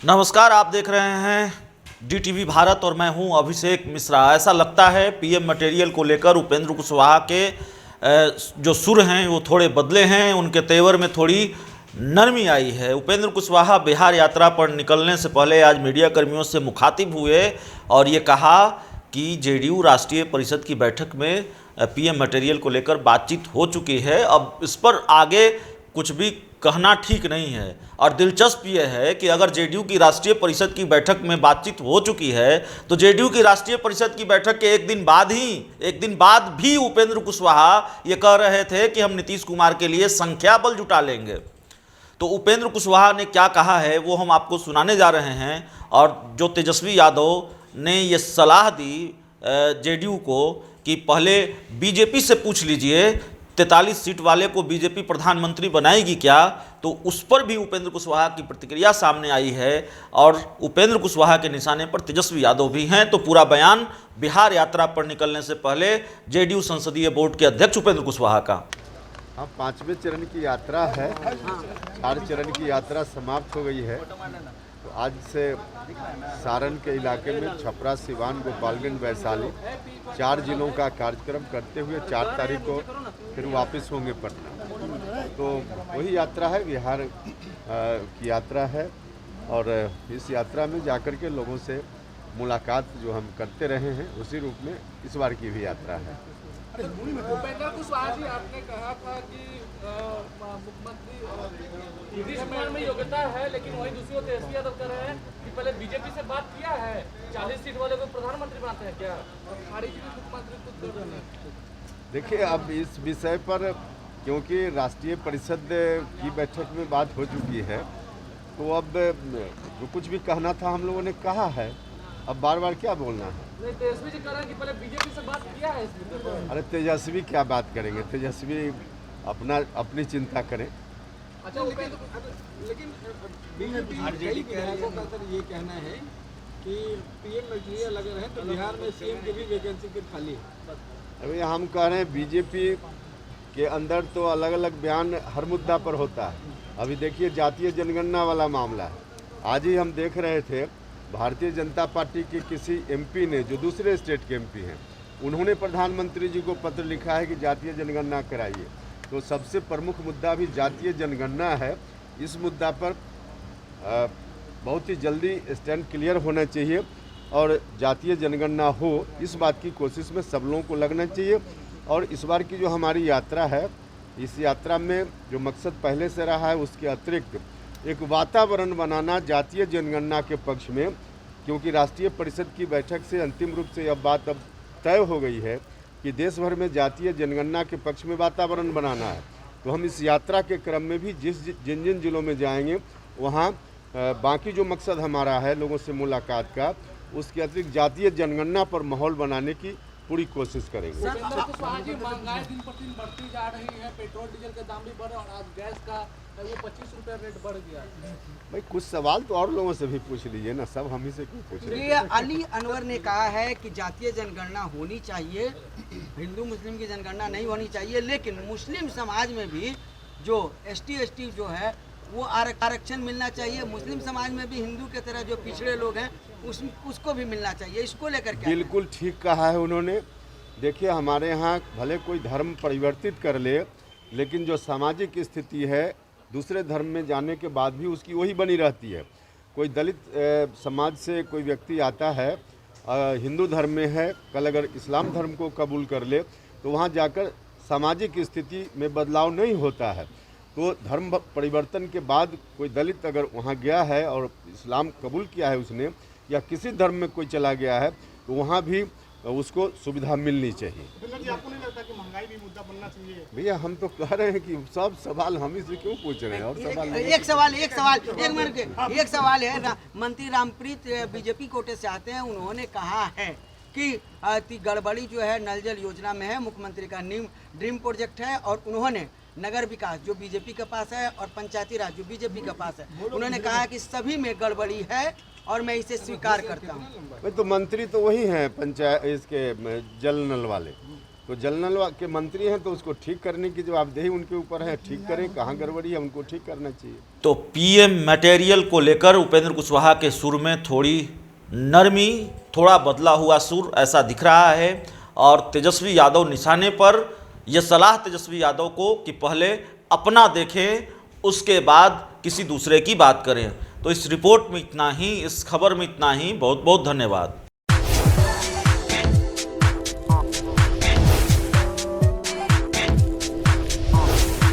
नमस्कार, आप देख रहे हैं DTV भारत और मैं हूं अभिषेक मिश्रा। ऐसा लगता है पीएम मटेरियल को लेकर उपेंद्र कुशवाहा के जो सुर हैं वो थोड़े बदले हैं, उनके तेवर में थोड़ी नरमी आई है। उपेंद्र कुशवाहा बिहार यात्रा पर निकलने से पहले आज मीडिया कर्मियों से मुखातिब हुए और ये कहा कि जेडीयू राष्ट्रीय परिषद की बैठक में पीएम मटेरियल को लेकर बातचीत हो चुकी है। अब इस पर आगे कुछ भी कहना ठीक नहीं है। और दिलचस्प यह है कि अगर जेडीयू की राष्ट्रीय परिषद की बैठक में बातचीत हो चुकी है तो जेडीयू की राष्ट्रीय परिषद की बैठक के एक दिन बाद भी उपेंद्र कुशवाहा ये कह रहे थे कि हम नीतीश कुमार के लिए संख्या बल जुटा लेंगे। तो उपेंद्र कुशवाहा ने क्या कहा है वो हम आपको सुनाने जा रहे हैं। और जो तेजस्वी यादव ने ये सलाह दी जेडीयू को कि पहले बीजेपी से पूछ लीजिए 43 सीट वाले को बीजेपी प्रधानमंत्री बनाएगी क्या, तो उस पर भी उपेंद्र कुशवाहा की प्रतिक्रिया सामने आई है। और उपेंद्र कुशवाहा के निशाने पर तेजस्वी यादव भी हैं। तो पूरा बयान बिहार यात्रा पर निकलने से पहले जेडीयू संसदीय बोर्ड के अध्यक्ष उपेंद्र कुशवाहा का। अब 5वें चरण की यात्रा है, 4 चरण की यात्रा समाप्त हो गई है। तो आज से सारण के इलाके में छपरा, सिवान, गोपालगंज, वैशाली 4 जिलों का कार्यक्रम करते हुए 4 तारीख को फिर वापस होंगे पटना। तो वही यात्रा है, बिहार की यात्रा है। और इस यात्रा में जाकर के लोगों से मुलाकात जो हम करते रहे हैं उसी रूप में इस बार की भी यात्रा है। उपेंद्र कुशवाहा जी, आपने कहा था कि मुख्यमंत्री नीतीश कुमार में योग्यता है, लेकिन वही दूसरी ओर तेजस्वी यादव कह रहे हैं कि पहले बीजेपी से बात किया है, 40 सीट वाले को प्रधानमंत्री बनाते हैं क्या, और खारिज भी मुख्यमंत्री खुद कर रहे हैं। देखिए, अब इस विषय पर क्योंकि राष्ट्रीय परिषद की बैठक में बात हो चुकी है, तो अब जो कुछ भी कहना था हम लोगों ने कहा है। अब बार बार क्या बोलना है? नहीं, तेजस्वी जी कह रहे हैं कि पहले बीजेपी से बात किया है इस मुद्दे पर। अरे तेजस्वी क्या बात करेंगे, तेजस्वी अपनी चिंता करें। अच्छा, लेकिन बीजेपी के विधायकों का सर ये कहना है कि पीएम मटेरियल अगर है तो बिहार में सीएम की भी वैकेंसी फिर खाली है। अभी हम कह रहे हैं बीजेपी के अंदर तो अलग अलग बयान हर मुद्दा पर होता है। अभी देखिए, जातीय जनगणना वाला मामला है। आज ही हम देख रहे थे भारतीय जनता पार्टी के किसी एमपी ने, जो दूसरे स्टेट के एमपी हैं, उन्होंने प्रधानमंत्री जी को पत्र लिखा है कि जातीय जनगणना कराइए। तो सबसे प्रमुख मुद्दा भी जातीय जनगणना है। इस मुद्दा पर बहुत ही जल्दी स्टैंड क्लियर होना चाहिए और जातीय जनगणना हो, इस बात की कोशिश में सब लोगों को लगना चाहिए। और इस बार की जो हमारी यात्रा है, इस यात्रा में जो मकसद पहले से रहा है उसके अतिरिक्त एक वातावरण बनाना जातीय जनगणना के पक्ष में, क्योंकि राष्ट्रीय परिषद की बैठक से अंतिम रूप से यह बात अब तय हो गई है कि देश भर में जातीय जनगणना के पक्ष में वातावरण बनाना है। तो हम इस यात्रा के क्रम में भी जिन जिन जिलों में जाएंगे वहाँ बाकी जो मकसद हमारा है लोगों से मुलाकात का, उसके अतिरिक्त जातीय जनगणना पर माहौल बनाने की पूरी कोशिश करेंगे। उपेंद्र कुशवाहा जी, महंगाई दिन पर दिन बढ़ती जा रही है, पेट्रोल डीजल के दाम भी बढ़े और आज गैस का वो 25 रुपये रेट बढ़ गया। भाई कुछ सवाल तो और लोगों से भी पूछ लीजिए ना, सब हम ही से क्यों पूछ रहे हैं? अली अनवर ने कहा है कि जातीय जनगणना होनी चाहिए, हिंदू मुस्लिम की जनगणना नहीं होनी चाहिए, लेकिन मुस्लिम समाज में भी जो एसटी जो है वो आरक्षण मिलना चाहिए। मुस्लिम समाज में भी हिंदू के तरह जो पिछड़े लोग हैं उसको भी मिलना चाहिए। इसको लेकर क्या? बिल्कुल ठीक कहा है उन्होंने। देखिए, हमारे यहाँ भले कोई धर्म परिवर्तित कर ले, लेकिन जो सामाजिक स्थिति है दूसरे धर्म में जाने के बाद भी उसकी वही बनी रहती है। कोई दलित समाज से कोई व्यक्ति आता है, हिंदू धर्म में है, कल अगर इस्लाम धर्म को कबूल कर ले तो वहाँ जाकर सामाजिक स्थिति में बदलाव नहीं होता है। तो धर्म परिवर्तन के बाद कोई दलित अगर वहाँ गया है और इस्लाम कबूल किया है उसने, या किसी धर्म में कोई चला गया है, तो वहाँ भी उसको सुविधा मिलनी चाहिए। आपको नहीं लगता कि महंगाई भी मुद्दा बनना चाहिए? भैया, हम तो कह रहे हैं कि सब सवाल हम ही से क्यों पूछ रहे हैं? और सवाल एक सवाल है। मंत्री रामप्रीत बीजेपी कोटे से आते हैं, उन्होंने कहा है कि गड़बड़ी जो है नल जल योजना में है, मुख्यमंत्री का ड्रीम प्रोजेक्ट है, और उन्होंने नगर विकास जो बीजेपी के पास है और पंचायती राज जो बीजेपी के पास है, उन्होंने कहा कि सभी में गड़बड़ी है और मैं इसे स्वीकार करता हूँ। तो मंत्री तो वही हैं पंचायत इसके जल नल वाले, तो जल नल के मंत्री हैं तो उसको ठीक करने की जवाबदेही उनके ऊपर है, ठीक करें, कहाँ गड़बड़ी है उनको ठीक करना चाहिए। तो पीएम मटेरियल को लेकर उपेंद्र कुशवाहा के सुर में थोड़ी नरमी, थोड़ा बदला हुआ सुर ऐसा दिख रहा है। और तेजस्वी यादव निशाने पर, यह सलाह तेजस्वी यादव को कि पहले अपना देखें, उसके बाद किसी दूसरे की बात करें। तो इस रिपोर्ट में इतना ही, इस खबर में इतना ही। बहुत बहुत धन्यवाद।